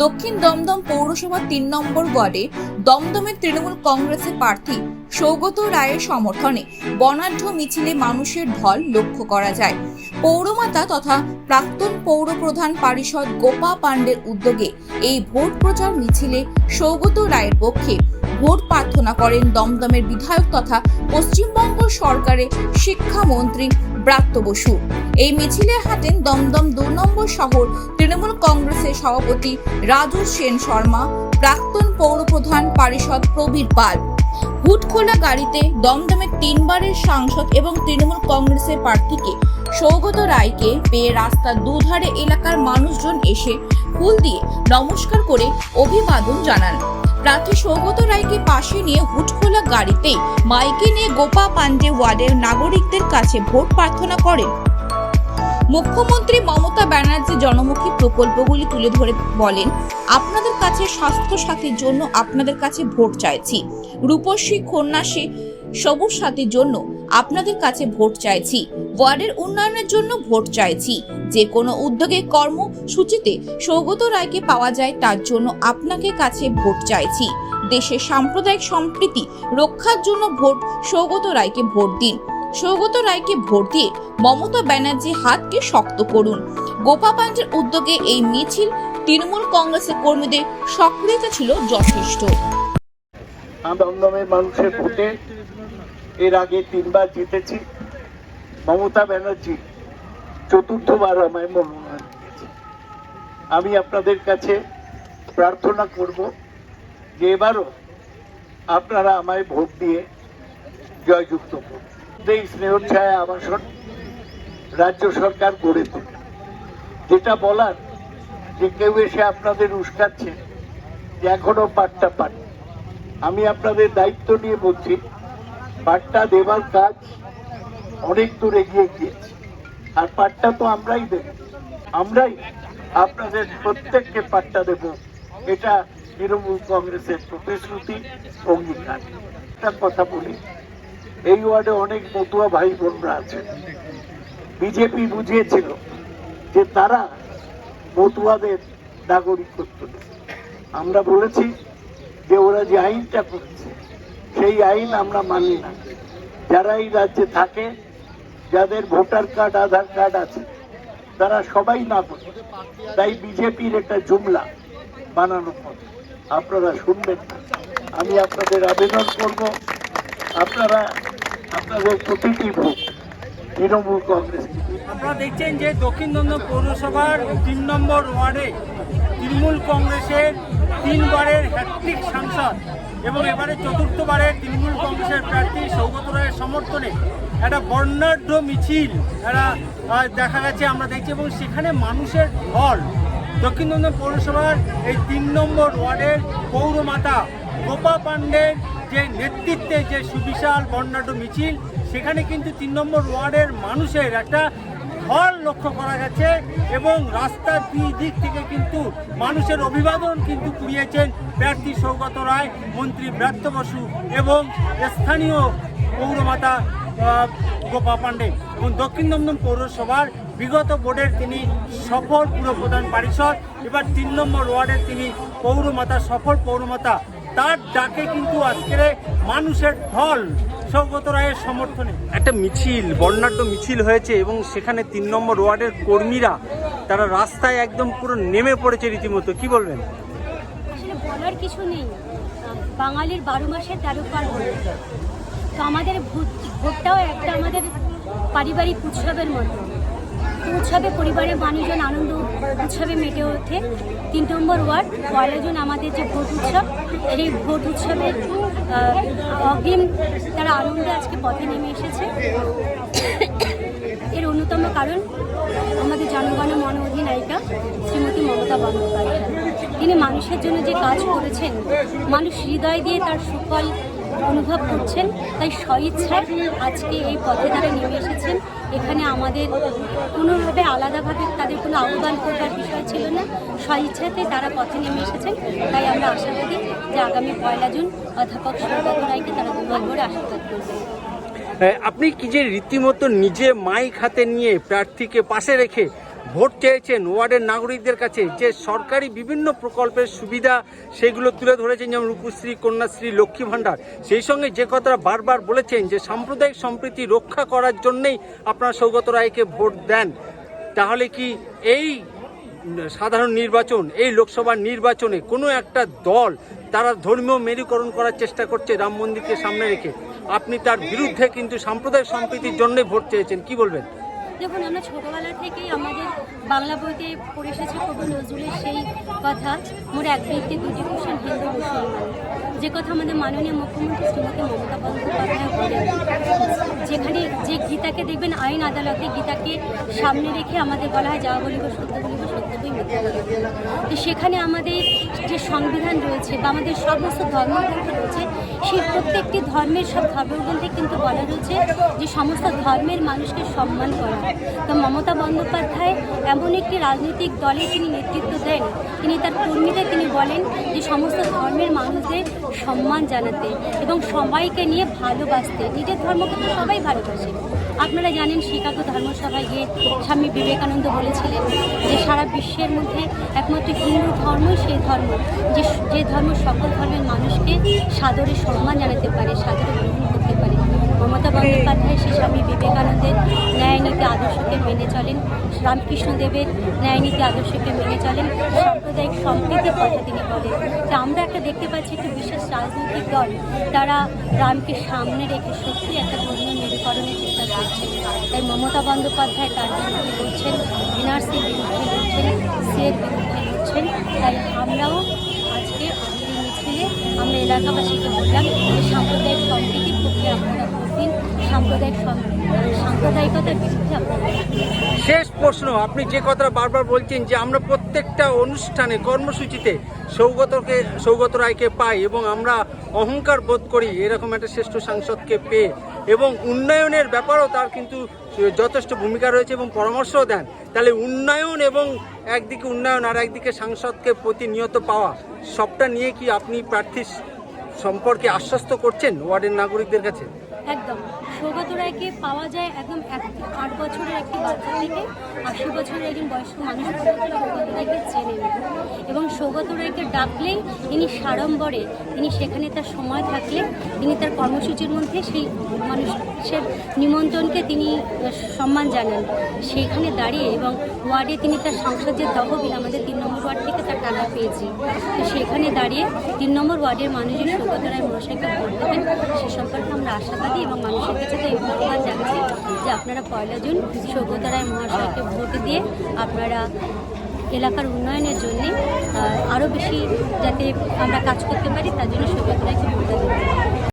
দক্ষিণ দমদম পৌরসভা ৩ নম্বর ওয়ার্ডে দমদমের তৃণমূল কংগ্রেসের প্রার্থী সৌগত রায়ের সমর্থনে বর্ণাঢ্য মিছিলে মানুষের ঢল লক্ষ্য করা যায়। পৌরমাতা তথা প্রাক্তন পৌর প্রধান পারিষদ গোপা পাণ্ডের উদ্যোগে এই ভোট প্রচার মিছিলে সৌগত রায়ের পক্ষে ভোট প্রার্থনা করেন দমদমের বিধায়ক তথা পশ্চিমবঙ্গ সরকারের শিক্ষামন্ত্রী ব্রাত্য বসু। এই মিছিলে হাঁটেন দমদম ২ নম্বর শহর তৃণমূল কংগ্রেসের সভাপতি রাজু সেন শর্মা, প্রাক্তন পৌরপ্রধান পারিষদ প্রবীর পাল। হুটখোলা গাড়িতে দমদমের ৩ বারের সাংসদ এবং তৃণমূল কংগ্রেসের প্রার্থীকে সৌগত রায়কে পেয়ে রাস্তার দুধারে এলাকার মানুষজন এসে ফুল দিয়ে নমস্কার করে অভিবাদন জানান। প্রার্থী সৌগত রায়কে পাশে নিয়ে হুটখোলা গাড়িতেই মাইকে নিয়ে গোপা পাণ্ডে ওয়ার্ডের নাগরিকদের কাছে ভোট প্রার্থনা করেন। মুখ্যমন্ত্রী মমতা ব্যানার্জি জনমুখী প্রকল্পগুলি তুলে ধরে বলেন, আপনাদের কাছে স্বাস্থ্য সাথীর জন্য আপনাদের কাছে ভোট চাইছি, রূপশ্রী কন্যাশ্রী সবুজ সাথীর জন্য আপনাদের কাছে ভোট চাইছি, ওয়ার্ডের উন্নয়নের জন্য ভোট চাইছি। যে কোনো উদ্যোগে কর্মসূচিতে সৌগত রায়কে পাওয়া যায় তার জন্য আপনাকে কাছে ভোট চাইছি। দেশের সাম্প্রদায়িক সম্প্রীতি রক্ষার জন্য ভোট সৌগত রায়কে ভোট দিন। সৌগত রায়কে ভোট দিয়ে মমতা ব্যানার্জির হাতকে শক্ত করুন। গোপা পাণ্ডের উদ্যোগে এই মিছিল তৃণমূল কংগ্রেসের কর্মীদের সক্রিয়তা ছিল যথেষ্ট। দমদমের মানুষের ভোটে এর আগে ৩ বার জিতেছি। মমতা ব্যানার্জি ৪র্থবার আমায় মনোনয়ন দিয়েছে। আমি আপনাদের কাছে প্রার্থনা করব যে এবারও আপনারা আমায় ভোট দিয়ে জয়যুক্ত করুন। এই স্নেহছায়া আবাসন রাজ্য সরকার গড়ে তোলে। যেটা বলার যে কেউ এসে আপনাদের উস্কাচ্ছে যে এখনো পাট্টা পান, আমি আপনাদের দায়িত্ব নিয়ে বলছি, পাট্টা দেবার কাজ অনেক দূর এগিয়ে গিয়েছে। আর পাট্টা তো আমরাই দেব, আমরাই আপনাদের প্রত্যেককে পাট্টা দেব। এটা তৃণমূল কংগ্রেসের প্রতিশ্রুতি, অঙ্গীকার। একটা কথা বলি, এই ওয়ার্ডে অনেক মতুয়া ভাই বোনরা আছেন। বিজেপি বুঝিয়েছিল যে তারা মতুয়াদের নাগরিকত্ব দেবে। আমরা বলেছি যে ওরা যে আইনটা করেছে সেই আইন আমরা মানি না। যারা এই রাজ্যে থাকে, যাদের ভোটার কার্ড আধার কার্ড আছে, তারা সবাই নাগরিক। তাই বিজেপির একটা জুমলা বানানো হবে, আপনারা শুনবেন না। আমি আপনাদের আবেদন করব, আপনারা আপনাদের প্রতিটি ভোট তৃণমূল কংগ্রেস। আপনারা দেখছেন যে দক্ষিণ দমদম পৌরসভার ৩ নম্বর ওয়ার্ডে তৃণমূল কংগ্রেসের ৩ বারের হ্যাট্রিক সাংসদ এবং এবারে ৪র্থবারের তৃণমূল কংগ্রেসের প্রার্থী সৌগত রায়ের সমর্থনে একটা বর্ণাঢ্য মিছিল দেখা গেছে, আমরা দেখছি। এবং সেখানে মানুষের ঢল দক্ষিণ দমদম পৌরসভার এই ৩ নম্বর ওয়ার্ডের পৌরমাতা গোপা পাণ্ডের যে নেতৃত্বে যে সুবিশাল বর্ণাঢ্য মিছিল, সেখানে কিন্তু ৩ নম্বর ওয়ার্ডের মানুষের একটা ঢল লক্ষ্য করা গেছে। এবং রাস্তার ২ দিক থেকে কিন্তু মানুষের অভিবাদন কিন্তু কুড়িয়েছেন প্রার্থী সৌগত রায়, মন্ত্রী ব্রাত্য বসু এবং স্থানীয় পৌরমাতা গোপা পাণ্ডে। এবং দক্ষিণ দমদম পৌরসভার বিগত বোর্ডের তিনি সফল পুরপ্রধান পারিষদ, এবার ৩ নম্বর ওয়ার্ডের তিনি পৌরমাতা, সফল পৌরমাতা। তার ডাকে কিন্তু আজকের মানুষের ঢল সৌগত রায়ের সমর্থনে একটা মিছিল, বর্ণাঢ্য মিছিল হয়েছে। এবং সেখানে ৩ নম্বর ওয়ার্ডের কর্মীরা তারা রাস্তায় একদম পুরো নেমে পড়েছে রীতিমতো। কি বলবেন? আসলে বলার কিছু নেই, বাঙালির ১২ মাসে ১৩ পার্বণ। তো আমাদের ভোটটাও একটা আমাদের পারিবারিক উৎসবের মতো। উৎসবে পরিবারের মানুষজন আনন্দ উৎসবে মেতে ওঠে। ৩ নম্বর ওয়ার্ড ১ জুন আমাদের যে ভোট উৎসব, এই ভোট উৎসবের অগ্রিম তারা আনন্দে আজকে পথে নেমে এসেছে। এর অন্যতম কারণ আমাদের জনগণ মন অধিনায়িকা শ্রীমতী মমতা বন্দ্যোপাধ্যায়। তিনি মানুষের জন্য যে কাজ করেছেন, মানুষ হৃদয় দিয়ে তার সুফল অনুভব করছেন। তাই স্বইচ্ছায় আজকে এই পথে তারা নেমে এসেছেন। এখানে আমাদের কোনোভাবে আলাদাভাবে তাদের কোনো আহ্বান করবার বিষয় ছিল না, স্বইচ্ছাতে তারা পথে নেমে এসেছেন। তাই আমরা আশাবাদী যে আগামী ১ জুন অধ্যাপক সৌগত রায়কে তারা দুর্ভাগ করে আশীর্বাদ করবেন। আপনি কি যে রীতিমতো নিজে মাইক হাতে নিয়ে প্রার্থীকে পাশে রেখে ভোট চেয়েছেন ওয়ার্ডের নাগরিকদের কাছে, যে সরকারি বিভিন্ন প্রকল্পের সুবিধা সেগুলো তুলে ধরেছেন, যেমন রূপশ্রী, কন্যাশ্রী, লক্ষ্মী ভাণ্ডার, সেই সঙ্গে যে কথাটা বারবার বলেছেন যে সাম্প্রদায়িক সম্প্রীতি রক্ষা করার জন্যেই আপনারা সৌগত রায়কে ভোট দেন, তাহলে কি এই সাধারণ নির্বাচন, এই লোকসভার নির্বাচনে কোনো একটা দল তারা ধর্মীয় মেরুকরণ করার চেষ্টা করছে রাম মন্দিরকে সামনে রেখে, আপনি তার বিরুদ্ধে কিন্তু সাম্প্রদায়িক সম্প্রীতির জন্যই ভোট চেয়েছেন, কি বলবেন? দেখুন, আমরা ছোটবেলা থেকেই আমাদের বাংলা বইতে পড়ে এসেছি কবি নজরুলের সেই কথা, মোর এক ব্যক্তি দুটি কুষাণ হিন্দু মুসলমান, যে কথা আমাদের মাননীয় মুখ্যমন্ত্রী শ্রীমতী মমতা বন্দ্যোপাধ্যায় বলেন। যেখানে যে গীতাকে দেখবেন আইন আদালতে গীতাকে সামনে রেখে আমাদের বলা হয় যা বলিব সত্য বলিব, সত্য বই মিথ্যা বলিব। তো সেখানে আমাদের যে সংবিধান রয়েছে বা আমাদের সমস্ত ধর্মগ্রন্থ রয়েছে, সেই প্রত্যেকটি ধর্মের সব ধর্মগ্রন্থে কিন্তু বলা রয়েছে যে সমস্ত ধর্মের মানুষকে সম্মান করা। তো মমতা বন্দ্যোপাধ্যায় এমন একটি রাজনৈতিক দলে তিনি নেতৃত্ব দেন, তিনি তার কর্মীদের তিনি বলেন যে সমস্ত ধর্মের মানুষদের সম্মান জানাতে এবং সবাইকে নিয়ে ভালোবাসতে। নিজের ধর্মকে তো সবাই ভালোবাসে। আপনারা জানেন শিকাগো ধর্মসভায় গিয়ে স্বামী বিবেকানন্দ বলেছিলেন যে সারা বিশ্বের মধ্যে একমাত্র হিন্দু ধর্মই সেই ধর্ম যে ধর্ম সকল ধর্মের মানুষকে সাদরে সম্মান জানাতে পারে, সাদরে গ্রহণ করতে পারে। মমতা বন্দ্যোপাধ্যায় সেই স্বামী বিবেকানন্দের ন্যায় নীতি আদর্শকে মেনে চলেন, রামকৃষ্ণদেবের ন্যায় নীতি আদর্শকে মেনে চলেন, সাম্প্রদায়িক সম্প্রীতির কথা তিনি বলেন। তো আমরা একটা দেখতে পাচ্ছি একটি বিশেষ রাজনৈতিক দল, তারা রামকে সামনে রেখে সত্যি একটা ধর্মীয় মেরুকরণের চেষ্টা করছেন। তাই মমতা বন্দ্যোপাধ্যায় তার বিরুদ্ধে লড়ছেন, এনআরসির বিরুদ্ধে লড়ছেন, সিএর বিরুদ্ধে লড়ছেন। তাই আমরাও আজকে আমাদের এই মিছিলে আমরা এলাকাবাসীকে বললাম যে সাম্প্রদায়িক সম্প্রীতির পক্ষে আপনারা ভোট দিন, সাম্প্রদায়িকতার বিরুদ্ধে আপনারা। শেষ প্রশ্ন, আপনি যে কথাটা বারবার বলছেন যে আমরা প্রত্যেকটা অনুষ্ঠানে কর্মসূচিতে সৌগত রায়কে পাই এবং আমরা অহংকার বোধ করি এরকম একটা শ্রেষ্ঠ সাংসদকে পেয়ে, এবং উন্নয়নের ব্যাপারেও তার কিন্তু যথেষ্ট ভূমিকা রয়েছে এবং পরামর্শও দেন। তাহলে উন্নয়ন এবং একদিকে উন্নয়ন আর একদিকে সাংসদকে প্রতিনিয়ত পাওয়া, সবটা নিয়ে কি আপনি প্রার্থী সম্পর্কে আশ্বস্ত করছেন ওয়ার্ডের নাগরিকদের কাছে? একদম, সৌগত রায়কে পাওয়া যায় একদম 8 বছরের একটি বাচ্চা থেকে 80 বছরের একজন বয়স্ক মানুষ পর্যন্ত সৌগত রায়কে চেনেন এবং সৌগত রায়কে ডাকলেই তিনি সাড়ম্বরে, তিনি সেখানে তার সময় থাকলে তিনি তার কর্মসূচির মধ্যে সেই মানুষের নিমন্ত্রণকে তিনি সম্মান জানান। সেইখানে দাঁড়িয়ে এবং ওয়ার্ডে তিনি তার সংসদের তহবিল আমাদের 3 নম্বর ওয়ার্ড থেকে তার টাকা পেয়েছি, তো সেখানে দাঁড়িয়ে 3 নম্বর ওয়ার্ডের মানুষজন সৌগত রায় মহাশয়কে ভোট দেবেন সে সম্পর্কে আমরা আশাবাদী এবং মানুষের কাছে তো এই আহ্বান জানাচ্ছি যে আপনারা 1 জুন সৌগত রায় মহাশয়কে ভোট দিয়ে আপনারা এলাকার উন্নয়নের জন্যে আরও বেশি যাতে আমরা কাজ করতে পারি তার জন্য সৌগত রায়কে ভোট দেবেন।